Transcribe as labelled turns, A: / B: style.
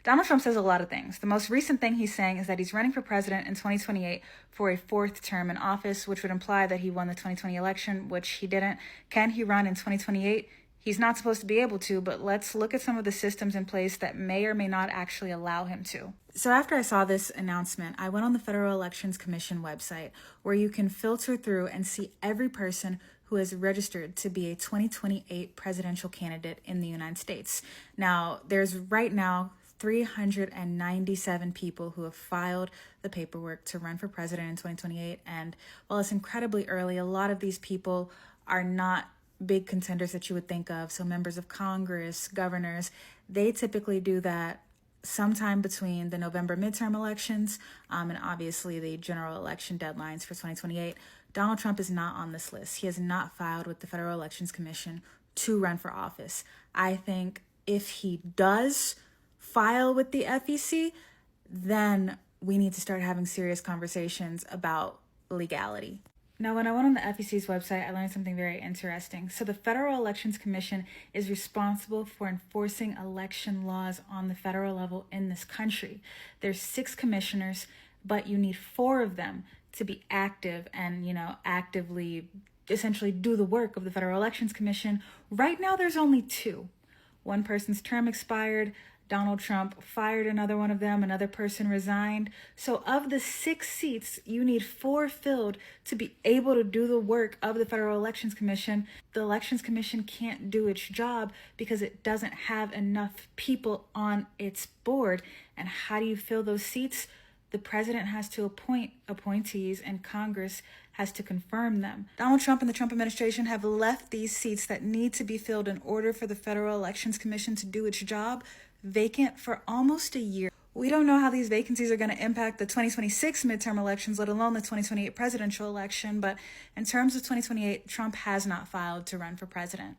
A: Donald Trump says a lot of things. The most recent thing he's saying is that he's running for president in 2028 for a fourth term in office, which would imply that he won the 2020 election, which he didn't. Can he run in 2028? He's not supposed to be able to, but let's look at some of the systems in place that may or may not actually allow him to. So after I saw this announcement, I went on the Federal Elections Commission website where you can filter through and see every person who is registered to be a 2028 presidential candidate in the United States. Now, there's right now 397 people who have filed the paperwork to run for president in 2028. And while it's incredibly early, a lot of these people are not big contenders that you would think of. So members of Congress, governors, they typically do that sometime between the November midterm elections and obviously the general election deadlines for 2028. Donald Trump is not on this list. He has not filed with the Federal Elections Commission to run for office. I think if he does file with the FEC, then we need to start having serious conversations about legality. Now, when I went on the FEC's website, I learned something very interesting. So the Federal Elections Commission is responsible for enforcing election laws on the federal level in this country. There's 6 commissioners, but you need 4 of them to be active and, actively essentially do the work of the Federal Elections Commission. Right now, there's only 2. One person's term expired. Donald Trump fired another one of them. Another person resigned. So of the 6 seats, you need 4 filled to be able to do the work of the Federal Elections Commission. The Elections Commission can't do its job because it doesn't have enough people on its board. And how do you fill those seats? The president has to appoint appointees and Congress has to confirm them. Donald Trump and the Trump administration have left these seats that need to be filled in order for the Federal Elections Commission to do its job vacant for almost a year. We don't know how these vacancies are going to impact the 2026 midterm elections, let alone the 2028 presidential election. But in terms of 2028, Trump has not filed to run for president.